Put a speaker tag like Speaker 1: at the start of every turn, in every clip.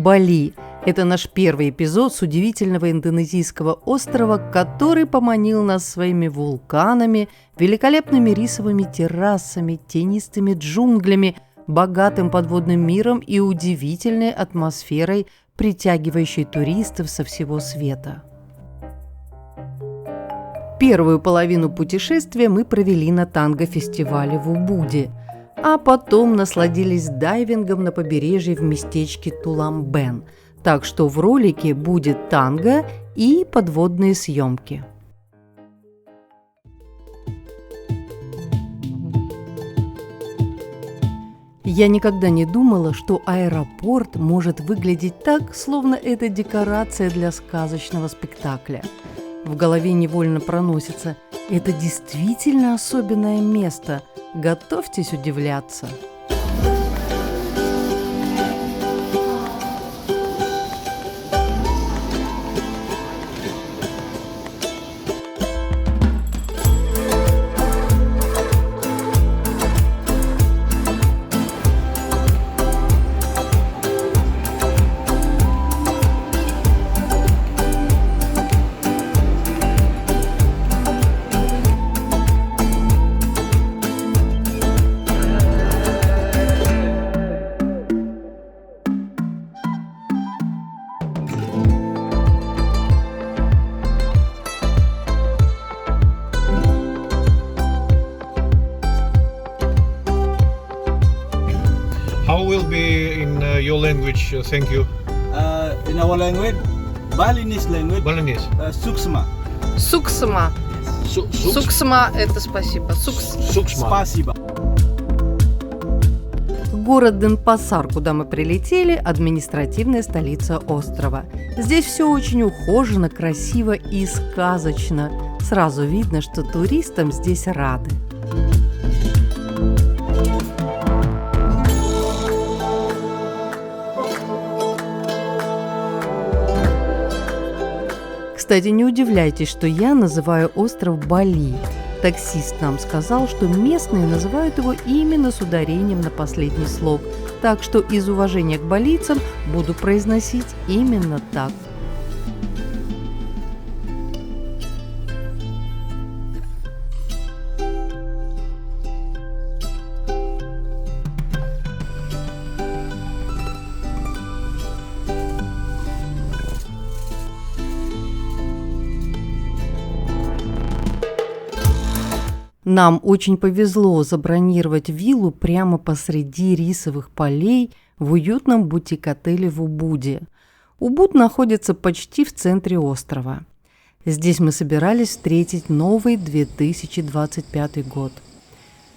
Speaker 1: Бали – это наш первый эпизод с удивительного индонезийского острова, который поманил нас своими вулканами, великолепными рисовыми террасами, тенистыми джунглями, богатым подводным миром и удивительной атмосферой, притягивающей туристов со всего света. Первую половину путешествия мы провели на танго-фестивале в Убуде, а потом насладились дайвингом на побережье в местечке Туламбен, так что в ролике будет танго и подводные съемки. Я никогда не думала, что аэропорт может выглядеть так, словно это декорация для сказочного спектакля. В голове невольно проносится: это действительно особенное место. Готовьтесь удивляться.
Speaker 2: How will be in your language? Thank you.
Speaker 3: In our language, Balinese language,
Speaker 2: Balinese.
Speaker 3: Suksma.
Speaker 4: Суксма. Суксма – это спасибо.
Speaker 2: Suksma.
Speaker 3: Спасибо.
Speaker 1: Город Денпасар, куда мы прилетели, административная столица острова. Здесь все очень ухоженно, красиво и сказочно. Сразу видно, что туристам здесь рады. Кстати, не удивляйтесь, что я называю остров Бали. Таксист нам сказал, что местные называют его именно с ударением на последний слог, так что из уважения к балийцам буду произносить именно так. Нам очень повезло забронировать виллу прямо посреди рисовых полей в уютном бутик-отеле в Убуде. Убуд находится почти в центре острова. Здесь мы собирались встретить новый 2025 год.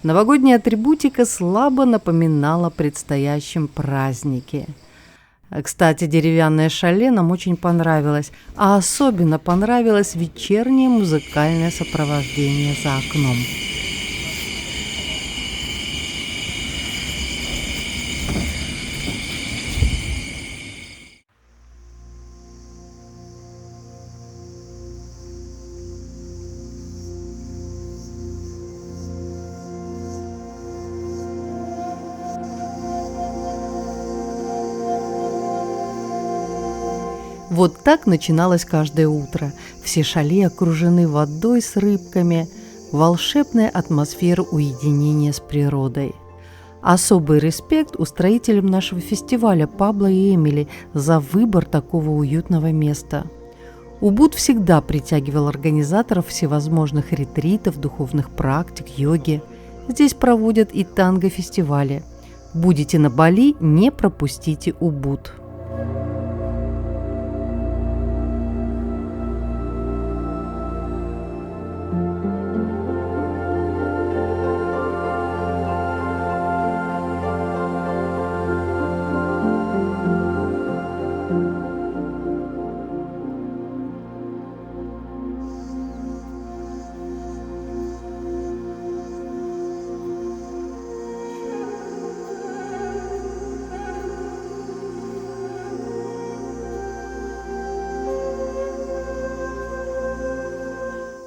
Speaker 1: Новогодняя атрибутика слабо напоминала о предстоящем празднике. Кстати, деревянное шале нам очень понравилось, а особенно понравилось вечернее музыкальное сопровождение за окном. Вот так начиналось каждое утро. Все шале окружены водой с рыбками, волшебная атмосфера уединения с природой. Особый респект устроителям нашего фестиваля Пабло и Эмили за выбор такого уютного места. Убуд всегда притягивал организаторов всевозможных ретритов, духовных практик, йоги. Здесь проводят и танго-фестивали. Будете на Бали, не пропустите Убуд.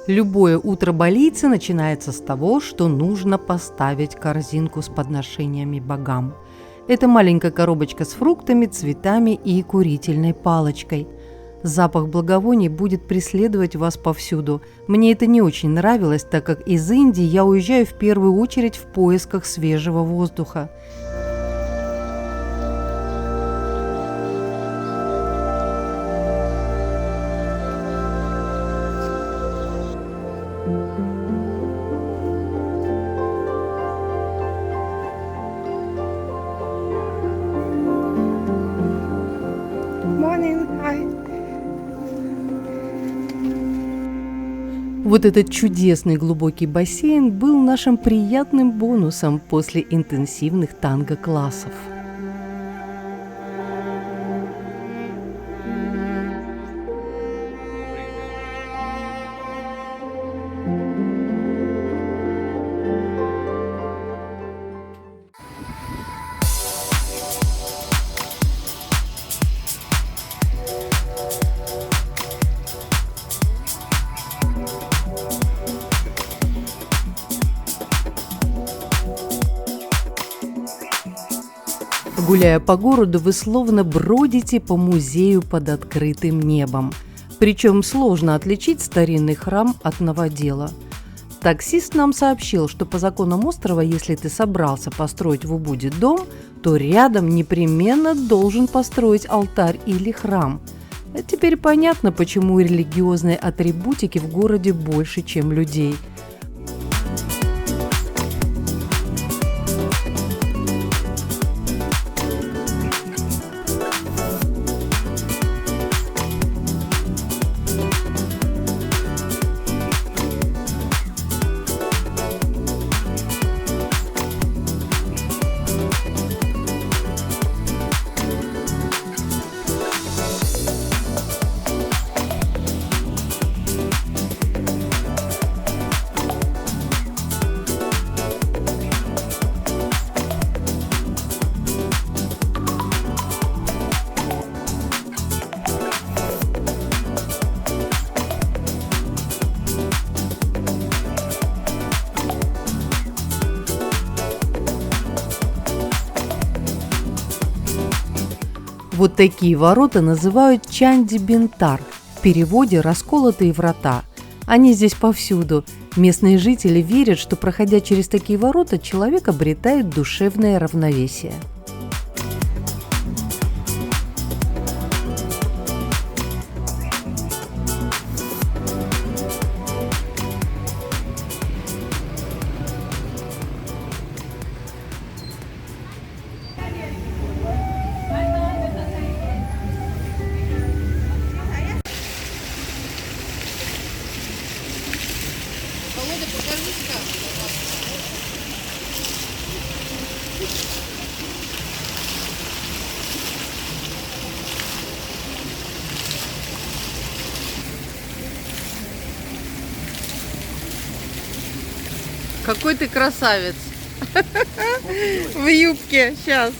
Speaker 1: Любое утро балийца начинается с того, что нужно поставить корзинку с подношениями богам. Это маленькая коробочка с фруктами, цветами и курительной палочкой. Запах благовоний будет преследовать вас повсюду. Мне это не очень нравилось, так как из Индии я уезжаю в первую очередь в поисках свежего воздуха.
Speaker 4: Morning. Hi.
Speaker 1: Вот этот чудесный глубокий бассейн был нашим приятным бонусом после интенсивных танго-классов. Гуляя по городу, вы словно бродите по музею под открытым небом. Причем сложно отличить старинный храм от новодела. Таксист нам сообщил, что по законам острова, если ты собрался построить в Убуде дом, то рядом непременно должен построить алтарь или храм. Теперь понятно, почему религиозной атрибутики в городе больше, чем людей. Вот такие ворота называют Чанди-Бинтар, в переводе «расколотые врата». Они здесь повсюду. Местные жители верят, что, проходя через такие ворота, человек обретает душевное равновесие.
Speaker 4: Володя, покажи-ка. Какой ты красавец. В юбке. Сейчас.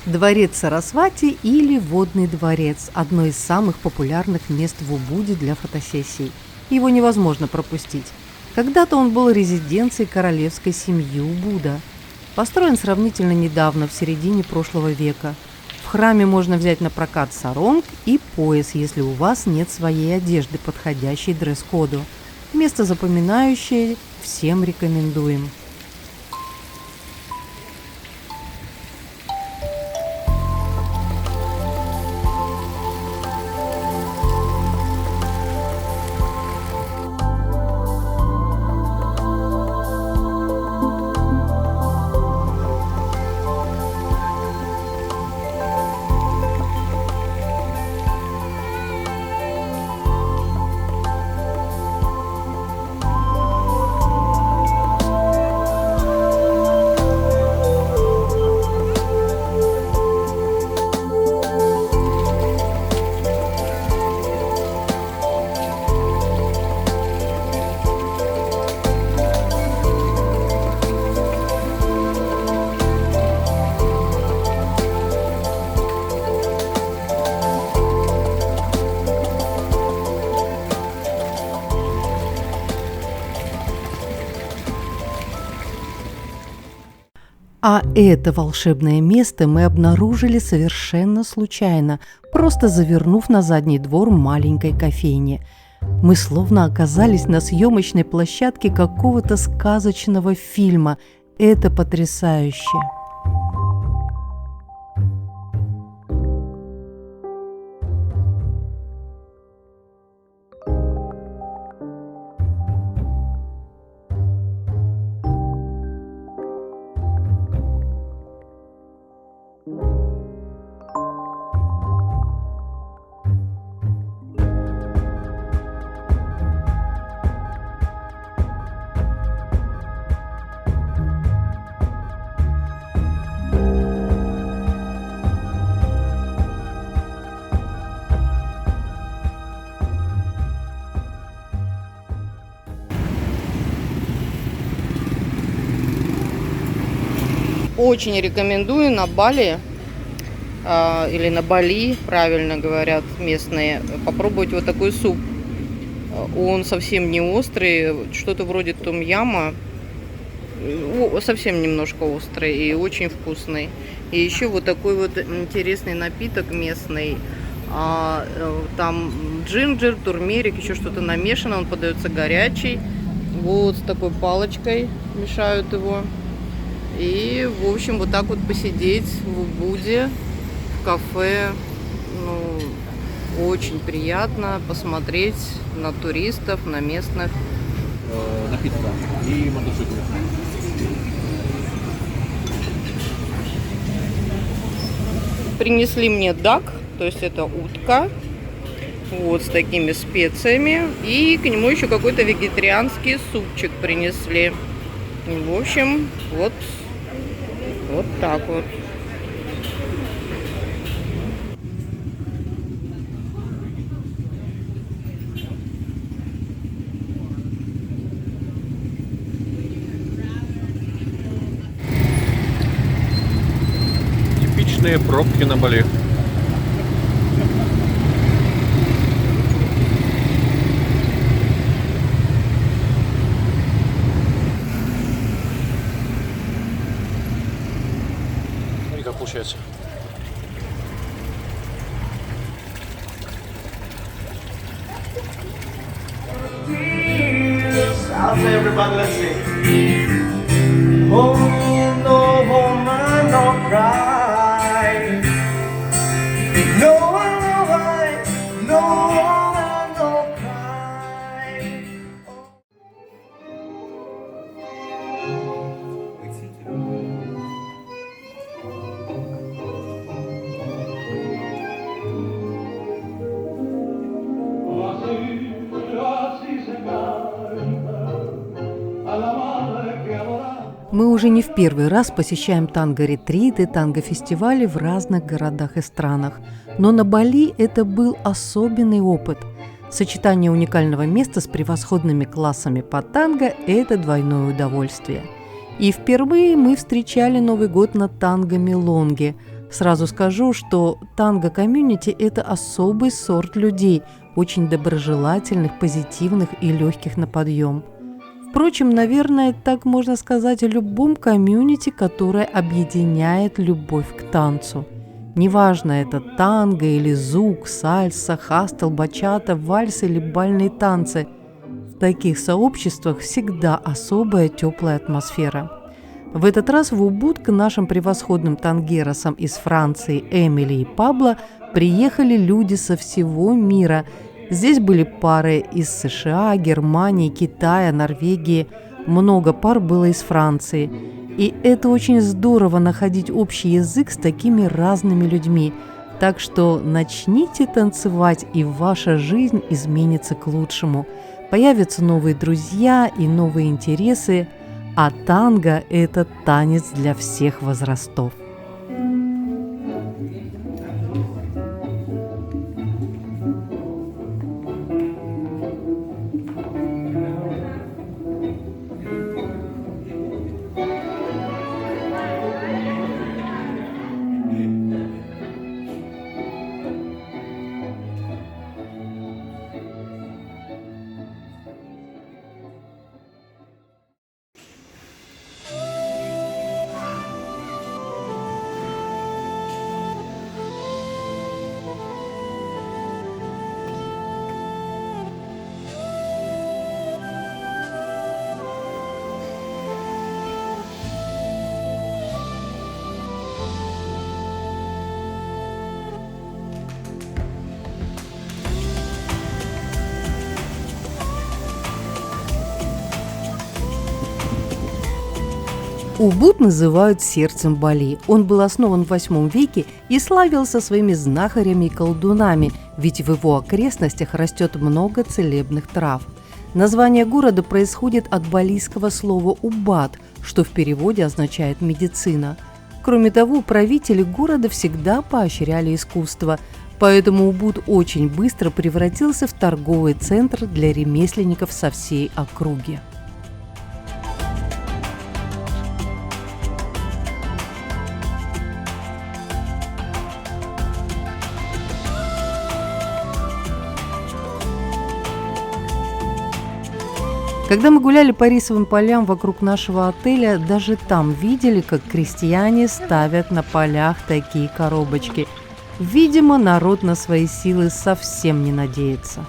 Speaker 1: Дворец Сарасвати или Водный дворец – одно из самых популярных мест в Убуде для фотосессий. Его невозможно пропустить. Когда-то он был резиденцией королевской семьи Убуда. Построен сравнительно недавно, в середине прошлого века. В храме можно взять на прокат саронг и пояс, если у вас нет своей одежды, подходящей дресс-коду. Место запоминающее, всем рекомендуем. А это волшебное место мы обнаружили совершенно случайно, просто завернув на задний двор маленькой кофейни. Мы словно оказались на съемочной площадке какого-то сказочного фильма. Это потрясающе.
Speaker 4: Очень рекомендую на Бали, или на Бали, правильно говорят местные, попробовать вот такой суп. Он совсем не острый, что-то вроде том-яма, совсем немножко острый и очень вкусный. И еще вот такой вот интересный напиток местный. Там джинджер, турмерик, еще что-то намешано, он подается горячий. Вот с такой палочкой мешают его. И, в общем, вот так вот посидеть в Убуде, в кафе, ну, очень приятно посмотреть на туристов, на местных.
Speaker 3: Напитка и мотоцикл.
Speaker 4: Принесли мне дак, то есть это утка, вот с такими специями. И к нему еще какой-то вегетарианский супчик принесли. В общем, вот так вот.
Speaker 2: Типичные пробки на Бали. Смотри, как получается.
Speaker 3: I'll say everybody, let's sing. Oh, no woman, don't cry. No one, no woman, don't cry.
Speaker 1: Мы уже не в первый раз посещаем танго-ретриты, танго-фестивали в разных городах и странах. Но на Бали это был особенный опыт. Сочетание уникального места с превосходными классами по танго – это двойное удовольствие. И впервые мы встречали Новый год на танго-мелонге. Сразу скажу, что танго-комьюнити – это особый сорт людей, очень доброжелательных, позитивных и легких на подъем. Впрочем, наверное, так можно сказать о любом комьюнити, которое объединяет любовь к танцу. Неважно, это танго или зук, сальса, хастел, бачата, вальс или бальные танцы. В таких сообществах всегда особая теплая атмосфера. В этот раз в Убуд к нашим превосходным тангеросам из Франции Эмили и Пабло приехали люди со всего мира. Здесь были пары из США, Германии, Китая, Норвегии. Много пар было из Франции. И это очень здорово находить общий язык с такими разными людьми. Так что начните танцевать, и ваша жизнь изменится к лучшему. Появятся новые друзья и новые интересы. А танго – это танец для всех возрастов. Убуд называют сердцем Бали. Он был основан в 8 веке и славился своими знахарями и колдунами, ведь в его окрестностях растет много целебных трав. Название города происходит от балийского слова «убад», что в переводе означает «медицина». Кроме того, правители города всегда поощряли искусство, поэтому Убуд очень быстро превратился в торговый центр для ремесленников со всей округи. Когда мы гуляли по рисовым полям вокруг нашего отеля, даже там видели, как крестьяне ставят на полях такие коробочки. Видимо, народ на свои силы совсем не надеется.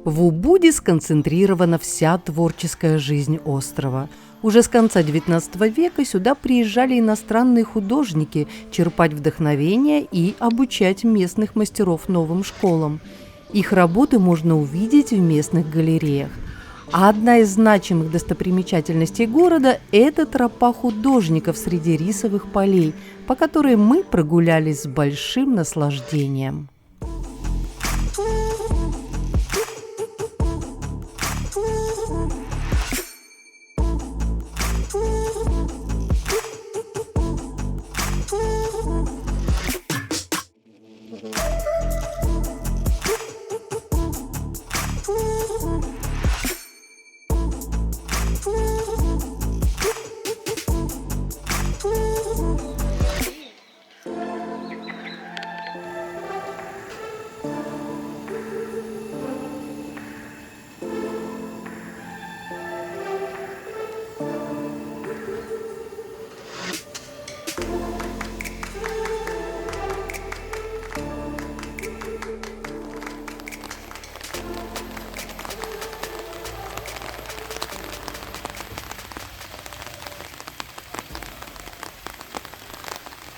Speaker 1: В Убуде сконцентрирована вся творческая жизнь острова. Уже с конца XIX века сюда приезжали иностранные художники черпать вдохновение и обучать местных мастеров новым школам. Их работы можно увидеть в местных галереях. А одна из значимых достопримечательностей города – это тропа художников среди рисовых полей, по которой мы прогулялись с большим наслаждением.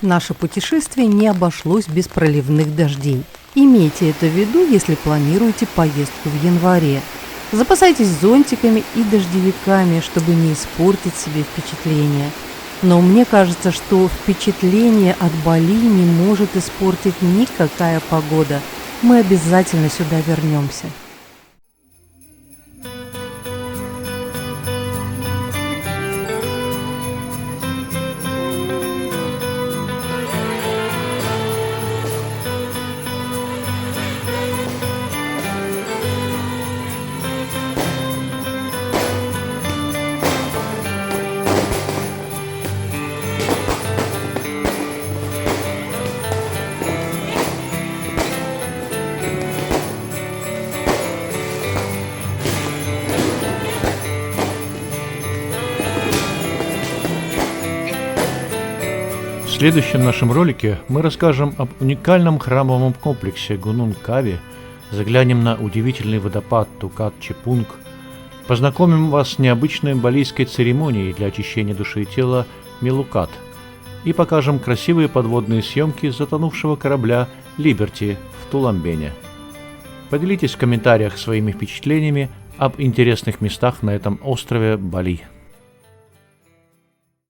Speaker 1: Наше путешествие не обошлось без проливных дождей. Имейте это в виду, если планируете поездку в январе. Запасайтесь зонтиками и дождевиками, чтобы не испортить себе впечатление. Но мне кажется, что впечатление от Бали не может испортить никакая погода. Мы обязательно сюда вернемся.
Speaker 2: В следующем нашем ролике мы расскажем об уникальном храмовом комплексе Гунун Кави, заглянем на удивительный водопад Тукат Чепунг, познакомим вас с необычной балийской церемонией для очищения души и тела Милукат и покажем красивые подводные съемки затонувшего корабля Либерти в Туламбене. Поделитесь в комментариях своими впечатлениями об интересных местах на этом острове Бали.